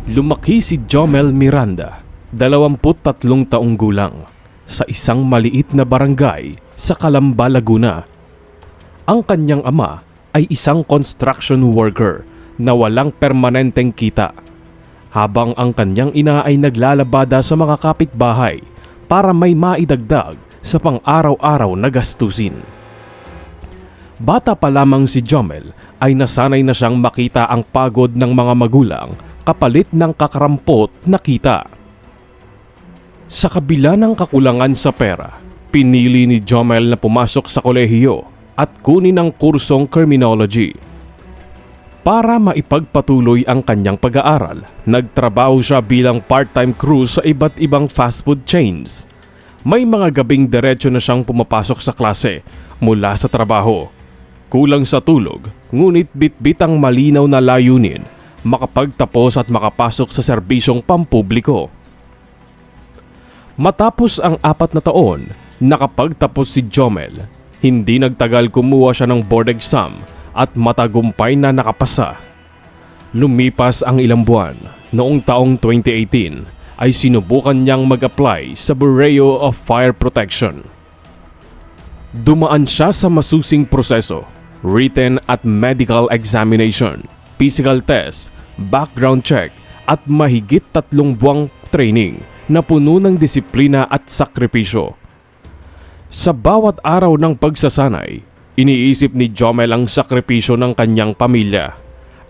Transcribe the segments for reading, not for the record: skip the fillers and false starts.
Lumaki si Jomel Miranda, 23 taong gulang, sa isang maliit na barangay sa Calamba, Laguna. Ang kanyang ama ay isang construction worker na walang permanenteng kita, habang ang kanyang ina ay naglalabada sa mga kapitbahay para may maidagdag sa pang-araw-araw na gastusin. Bata pa lamang si Jomel ay nasanay na siyang makita ang pagod ng mga magulang kapalit ng kakarampot na kita. Sa kabila ng kakulangan sa pera, pinili ni Jomel na pumasok sa kolehiyo at kunin ang kursong criminology. Para maipagpatuloy ang kanyang pag-aaral, nagtrabaho siya bilang part-time crew sa iba't ibang fast food chains. May mga gabing diretso na siyang pumapasok sa klase mula sa trabaho. Kulang sa tulog, ngunit bitbit ang malinaw na layunin, makapagtapos at makapasok sa serbisyong pampubliko. Matapos ang 4 na taon, nakapagtapos si Jomel. Hindi nagtagal kumuha siya ng board exam at matagumpay na nakapasa. Lumipas ang ilang buwan, noong taong 2018 ay sinubukan niyang mag-apply sa Bureau of Fire Protection. Dumaan siya sa masusing proseso, written at medical examination, physical test, background check at mahigit 3 buwang training na puno ng disiplina at sakripisyo. Sa bawat araw ng pagsasanay, iniisip ni Jomel ang sakripisyo ng kanyang pamilya.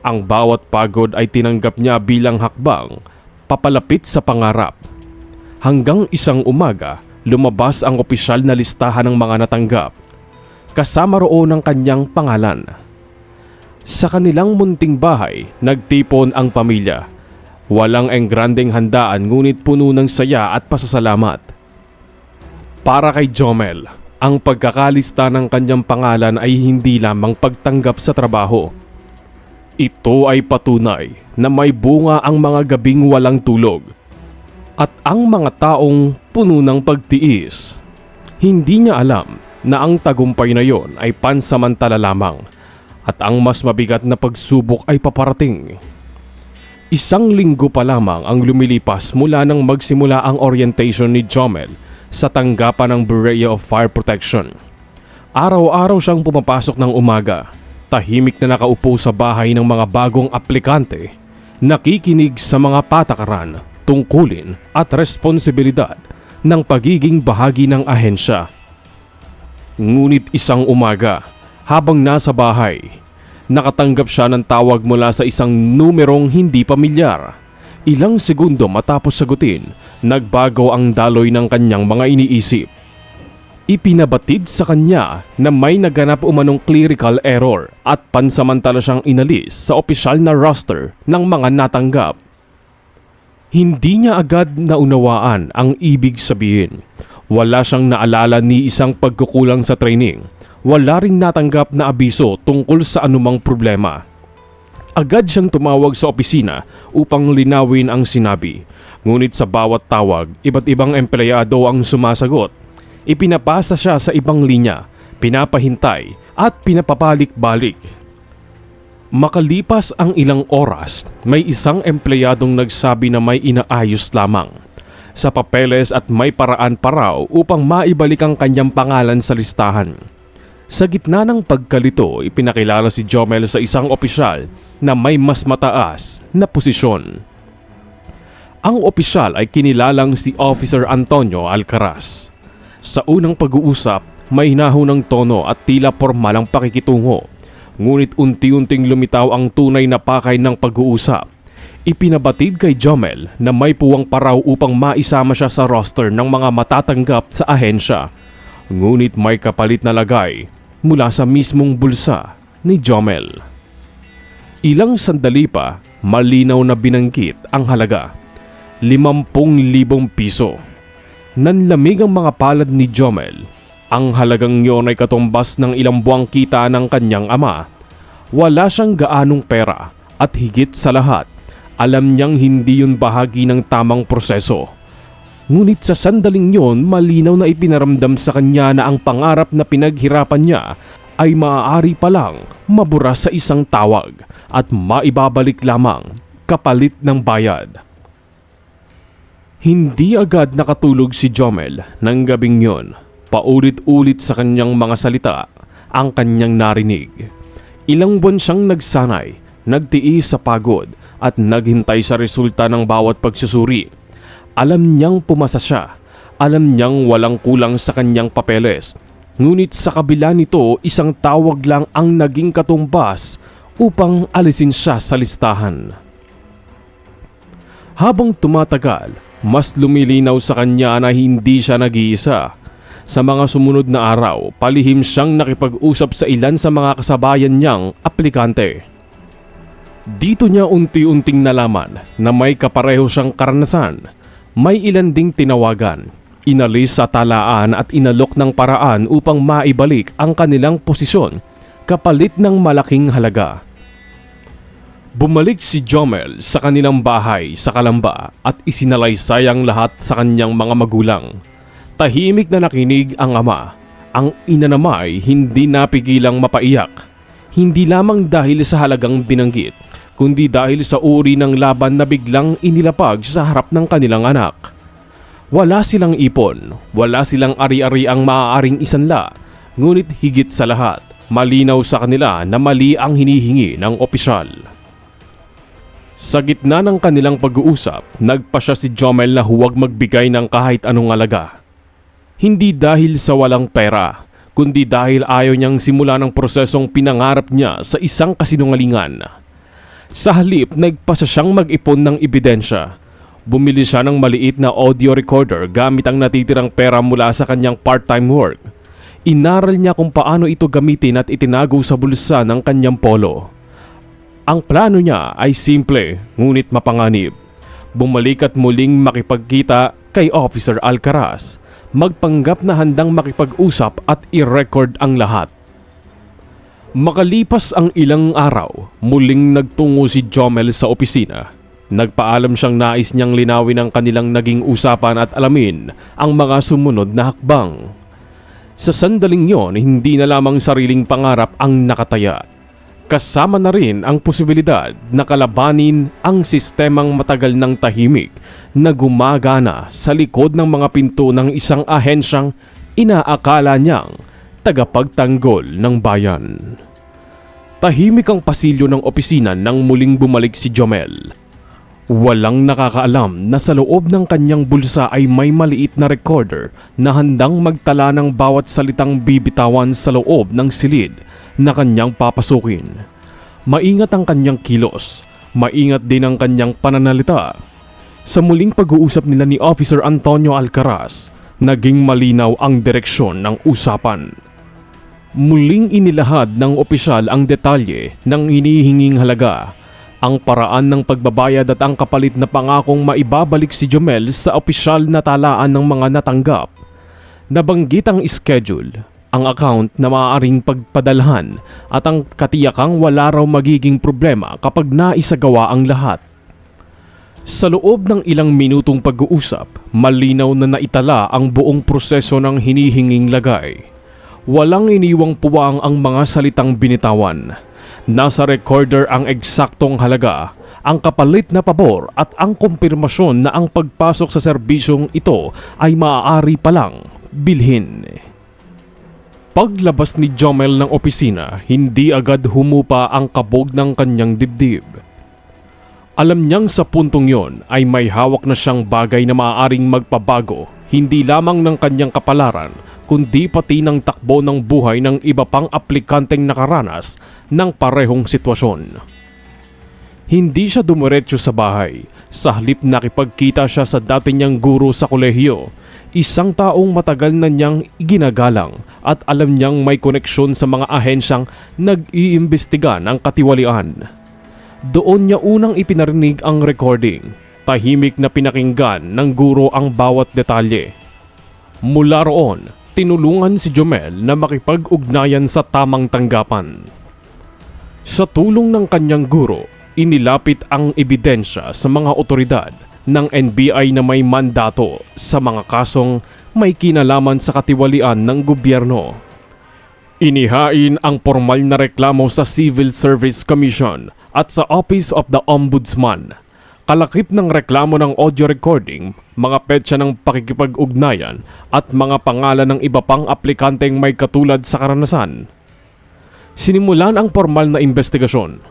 Ang bawat pagod ay tinanggap niya bilang hakbang papalapit sa pangarap. Hanggang isang umaga, lumabas ang opisyal na listahan ng mga natanggap. Kasama roon ang kanyang pangalan. Sa kanilang munting bahay, nagtipon ang pamilya. Walang engrandeng handaan ngunit puno ng saya at pasasalamat. Para kay Jomel, ang pagkakalista ng kanyang pangalan ay hindi lamang pagtanggap sa trabaho. Ito ay patunay na may bunga ang mga gabing walang tulog at ang mga taong puno ng pagtiis. Hindi niya alam na ang tagumpay na yon ay pansamantala lamang at ang mas mabigat na pagsubok ay paparating. 1 linggo pa lamang ang lumilipas mula nang magsimula ang orientation ni Jomel sa tanggapan ng Bureau of Fire Protection. Araw-araw siyang pumapasok ng umaga, tahimik na nakaupo sa bahay ng mga bagong aplikante, nakikinig sa mga patakaran, tungkulin at responsibilidad ng pagiging bahagi ng ahensya. Ngunit isang umaga, habang nasa bahay, nakatanggap siya ng tawag mula sa isang numerong hindi pamilyar. Ilang segundo matapos sagutin, nagbago ang daloy ng kanyang mga iniisip. Ipinabatid sa kanya na may naganap umanong clerical error at pansamantala siyang inalis sa opisyal na roster ng mga natanggap. Hindi niya agad naunawaan ang ibig sabihin. Wala siyang naalala ni isang pagkukulang sa training. Wala ring natanggap na abiso tungkol sa anumang problema. Agad siyang tumawag sa opisina upang linawin ang sinabi. Ngunit sa bawat tawag, iba't ibang empleyado ang sumasagot. Ipinapasa siya sa ibang linya, pinapahintay at pinapabalik-balik. Makalipas ang ilang oras, may isang empleyadong nagsabi na may inaayos lamang sa papeles at may paraan pa raw upang maibalik ang kanyang pangalan sa listahan. Sa gitna ng pagkalito, ipinakilala si Jomel sa isang opisyal na may mas mataas na posisyon. Ang opisyal ay kinilalang si Officer Antonio Alcaraz. Sa unang pag-uusap, may hinahunang tono at tila pormal ang pakikitungo. Ngunit unti-unting lumitaw ang tunay na pakay ng pag-uusap. Ipinabatid kay Jomel na may puwang paraw upang maisama siya sa roster ng mga matatanggap sa ahensya. Ngunit may kapalit na lagay mula sa mismong bulsa ni Jomel. Ilang sandali pa, malinaw na binanggit ang halaga. 50,000 piso. Nanlamig ang mga palad ni Jomel. Ang halagang yon ay katumbas ng ilang buwang kita ng kanyang ama. Wala siyang gaanong pera at higit sa lahat, alam niyang hindi yun bahagi ng tamang proseso. Ngunit sa sandaling yon, malinaw na ipinaramdam sa kanya na ang pangarap na pinaghirapan niya ay maaari palang mabura sa isang tawag at maibabalik lamang kapalit ng bayad. Hindi agad nakatulog si Jomel ng gabing yon. Paulit-ulit sa kanyang mga salita ang kanyang narinig. Ilang buwan siyang nagsanay, nagtiis sa pagod at naghintay sa resulta ng bawat pagsusuri. Alam niyang pumasa siya. Alam niyang walang kulang sa kanyang papeles. Ngunit sa kabila nito, isang tawag lang ang naging katumbas upang alisin siya sa listahan. Habang tumatagal, mas lumilinaw sa kanya na hindi siya nag-iisa. Sa mga sumunod na araw, palihim siyang nakipag-usap sa ilan sa mga kasabayan niyang aplikante. Dito niya unti-unting nalaman na may kapareho siyang karanasan. May ilan ding tinawagan, inalis sa talaan at inalok ng paraan upang maibalik ang kanilang posisyon kapalit ng malaking halaga. Bumalik si Jomel sa kanilang bahay sa Calamba at isinalaysay ang lahat sa kanyang mga magulang. Tahimik na nakinig ang ama. Ang ina naman hindi napigilang mapaiyak. Hindi lamang dahil sa halagang binanggit, kundi dahil sa uri ng laban na biglang inilapag sa harap ng kanilang anak. Wala silang ipon, wala silang ari-ari ang maaaring isanla, ngunit higit sa lahat, malinaw sa kanila na mali ang hinihingi ng opisyal. Sa gitna ng kanilang pag-uusap, nagpasya si Jomel na huwag magbigay ng kahit anong alaga. Hindi dahil sa walang pera, kundi dahil ayaw niyang simula ng prosesong pinangarap niya sa isang kasinungalingan. Sa halip, nagpasya siyang mag-ipon ng ebidensya. Bumili siya ng maliit na audio recorder gamit ang natitirang pera mula sa kanyang part-time work. Inaral niya kung paano ito gamitin at itinago sa bulsa ng kanyang polo. Ang plano niya ay simple ngunit mapanganib. Bumalik at muling makipagkita kay Officer Alcaraz. Magpanggap na handang makipag-usap at i-record ang lahat. Makalipas ang ilang araw, muling nagtungo si Jomel sa opisina. Nagpaalam siyang nais niyang linawin ang kanilang naging usapan at alamin ang mga sumunod na hakbang. Sa sandaling yon, hindi na lamang sariling pangarap ang nakataya. Kasama na rin ang posibilidad na kalabanin ang sistemang matagal ng tahimik na gumagana sa likod ng mga pinto ng isang ahensyang inaakala niyang tagapagtanggol ng bayan. Tahimik ang pasilyo ng opisina nang muling bumalik si Jomel. Walang nakakaalam na sa loob ng kanyang bulsa ay may maliit na recorder na handang magtala ng bawat salitang bibitawan sa loob ng silid na kanyang papasukin. Maingat ang kanyang kilos, maingat din ang kanyang pananalita. Sa muling pag-uusap nila ni Officer Antonio Alcaraz, naging malinaw ang direksyon ng usapan. Muling inilahad ng opisyal ang detalye ng hinihinging halaga, ang paraan ng pagbabayad at ang kapalit na pangakong maibabalik si Jomel sa opisyal na talaan ng mga natanggap. Nabanggit ang schedule, ang account na maaaring pagpadalhan at ang katiyakang wala raw magiging problema kapag naisagawa ang lahat. Sa loob ng ilang minutong pag-uusap, malinaw na naitala ang buong proseso ng hinihinging lagay. Walang iniwang puwang ang mga salitang binitawan. Nasa recorder ang eksaktong halaga, ang kapalit na pabor at ang kumpirmasyon na ang pagpasok sa serbisyong ito ay maaari palang bilhin. Paglabas ni Jomel ng opisina, hindi agad humupa ang kabog ng kanyang dibdib. Alam niyang sa puntong yon ay may hawak na siyang bagay na maaaring magpabago, hindi lamang ng kanyang kapalaran, kundi pati ng takbo ng buhay ng iba pang aplikanteng nakaranas ng parehong sitwasyon. Hindi siya dumiretso sa bahay, sa halip nakipagkita siya sa dati niyang guro sa kolehiyo, isang taong matagal na niyang ginagalang at alam niyang may koneksyon sa mga ahensyang nag-iimbestiga ng katiwalian. Doon niya unang ipinarinig ang recording. Tahimik na pinakinggan ng guro ang bawat detalye. Mula roon, tinulungan si Jomel na makipag-ugnayan sa tamang tanggapan. Sa tulong ng kanyang guro, inilapit ang ebidensya sa mga otoridad ng NBI na may mandato sa mga kasong may kinalaman sa katiwalian ng gobyerno. Inihain ang formal na reklamo sa Civil Service Commission at sa Office of the Ombudsman. Kalakip ng reklamo ng audio recording, mga petsa ng pakikipag-ugnayan at mga pangalan ng iba pang aplikanteng may katulad sa karanasan. Sinimulan ang formal na investigasyon.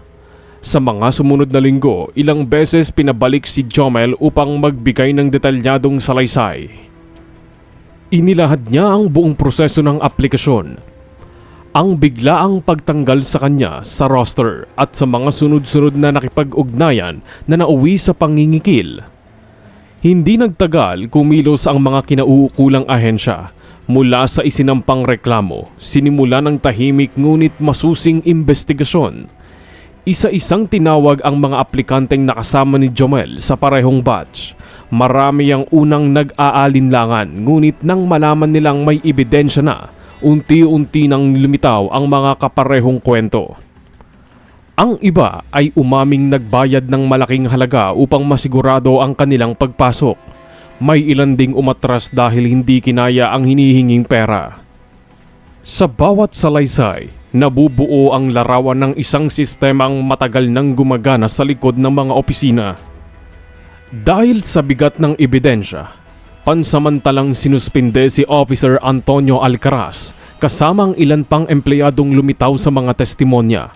Sa mga sumunod na linggo, ilang beses pinabalik si Jomel upang magbigay ng detalyadong salaysay. Inilahad niya ang buong proseso ng aplikasyon. Ang biglaang pagtanggal sa kanya sa roster at sa mga sunod-sunod na nakipag-ugnayan na nauwi sa pangingikil. Hindi nagtagal kumilos ang mga kinauukulang ahensya mula sa isinampang reklamo. Sinimula ng tahimik ngunit masusing investigasyon. Isa-isang tinawag ang mga aplikanteng nakasama ni Jomel sa parehong batch. Marami ang unang nag-aalinlangan ngunit nang malaman nilang may ebidensya na, unti-unti nang lumitaw ang mga kaparehong kwento. Ang iba ay umaming nagbayad ng malaking halaga upang masigurado ang kanilang pagpasok. May ilan ding umatras dahil hindi kinaya ang hinihinging pera. Sa bawat salaysay, nabubuo ang larawan ng isang sistemang matagal nang gumagana sa likod ng mga opisina. Dahil sa bigat ng ebidensya, pansamantalang sinuspinde si Officer Antonio Alcaraz kasama ang ilan pang empleyadong lumitaw sa mga testimonya.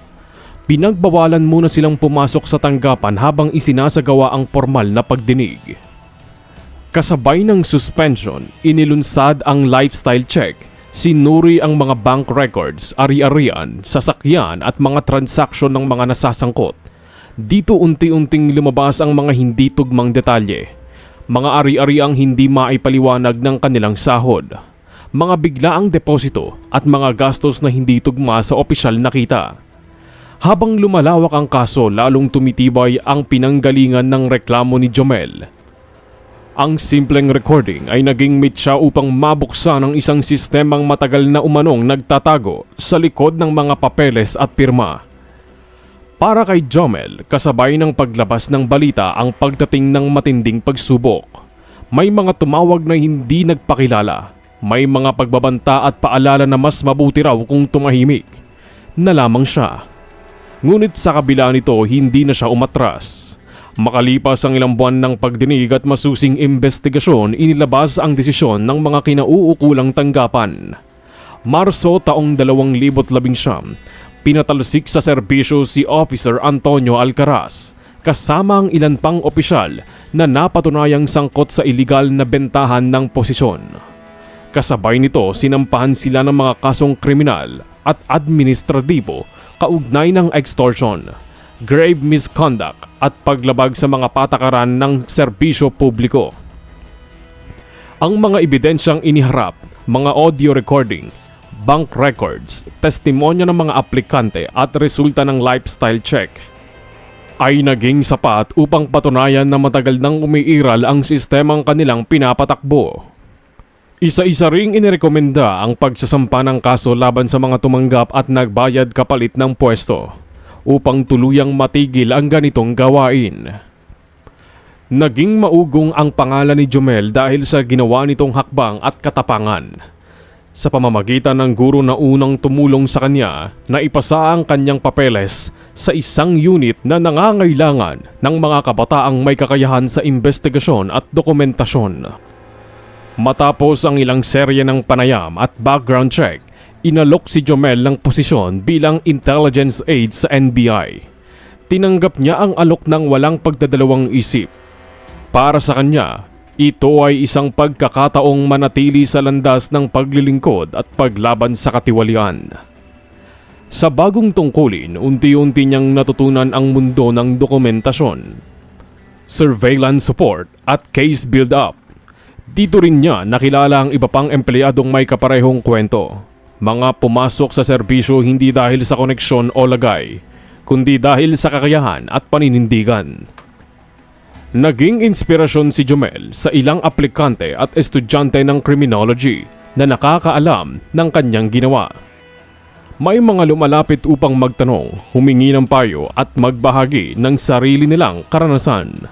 Pinagbawalan muna silang pumasok sa tanggapan habang isinasagawa ang formal na pagdinig. Kasabay ng suspension, inilunsad ang lifestyle check, sinuri ang mga bank records, ari-arian, sasakyan at mga transaksyon ng mga nasasangkot. Dito unti-unting lumabas ang mga hindi tugmang detalye. Mga ari-ariang hindi maipaliwanag ng kanilang sahod, mga biglaang deposito at mga gastos na hindi tugma sa opisyal na kita. Habang lumalawak ang kaso, lalong tumitibay ang pinanggalingan ng reklamo ni Jomel. Ang simpleng recording ay naging mitya upang mabuksan ang isang sistemang matagal na umanong nagtatago sa likod ng mga papeles at pirma. Para kay Jomel, kasabay ng paglabas ng balita ang pagdating ng matinding pagsubok. May mga tumawag na hindi nagpakilala. May mga pagbabanta at paalala na mas mabuti raw kung tumahimik na lamang siya. Ngunit sa kabila nito, hindi na siya umatras. Makalipas ang ilang buwan ng pagdinig at masusing investigasyon, inilabas ang desisyon ng mga kinauukulang tanggapan. Marso taong 2019, pinatalsik sa serbisyo si Officer Antonio Alcaraz kasama ang ilan pang opisyal na napatunayang sangkot sa iligal na bentahan ng posisyon. Kasabay nito, sinampahan sila ng mga kasong kriminal at administratibo kaugnay ng extortion, grave misconduct at paglabag sa mga patakaran ng serbisyo publiko. Ang mga ebidensyang iniharap, mga audio recording, bank records, testimonya ng mga aplikante at resulta ng lifestyle check ay naging sapat upang patunayan na matagal nang umiiral ang sistemang kanilang pinapatakbo. Isa-isa ring inirekomenda ang pagsasampa ng kaso laban sa mga tumanggap at nagbayad kapalit ng pwesto upang tuluyang matigil ang ganitong gawain. Naging maugong ang pangalan ni Jomel dahil sa ginawa nitong hakbang at katapangan. Sa pamamagitan ng guro na unang tumulong sa kanya na ipasa ang kanyang papeles sa isang unit na nangangailangan ng mga kabataang may kakayahan sa investigasyon at dokumentasyon. Matapos ang ilang serye ng panayam at background check, inalok si Jomel ng posisyon bilang intelligence aide sa NBI. Tinanggap niya ang alok ng walang pagdadalawang isip. Para sa kanya, ito ay isang pagkakataong manatili sa landas ng paglilingkod at paglaban sa katiwalian. Sa bagong tungkulin, unti-unti niyang natutunan ang mundo ng dokumentasyon, surveillance support at case build-up. Dito rin niya nakilala ang iba pang empleyadong may kaparehong kwento. Mga pumasok sa serbisyo hindi dahil sa koneksyon o lagay, kundi dahil sa kakayahan at paninindigan. Naging inspirasyon si Jomel sa ilang aplikante at estudyante ng criminology na nakakaalam ng kanyang ginawa. May mga lumalapit upang magtanong, humingi ng payo at magbahagi ng sarili nilang karanasan.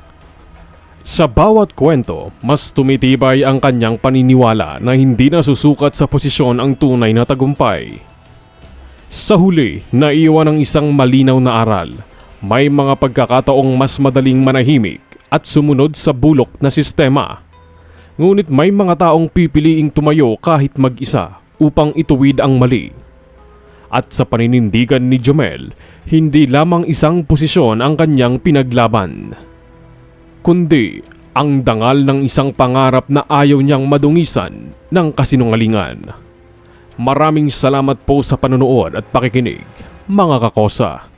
Sa bawat kwento, mas tumitibay ang kanyang paniniwala na hindi nasusukat sa posisyon ang tunay na tagumpay. Sa huli, naiwan ang isang malinaw na aral. May mga pagkakataong mas madaling manahimik at sumunod sa bulok na sistema. Ngunit may mga taong pipiliing tumayo kahit mag-isa upang ituwid ang mali. At sa paninindigan ni Jomel, hindi lamang isang posisyon ang kanyang pinaglaban, kundi ang dangal ng isang pangarap na ayaw niyang madungisan ng kasinungalingan. Maraming salamat po sa panonood at pakikinig, mga kakosa.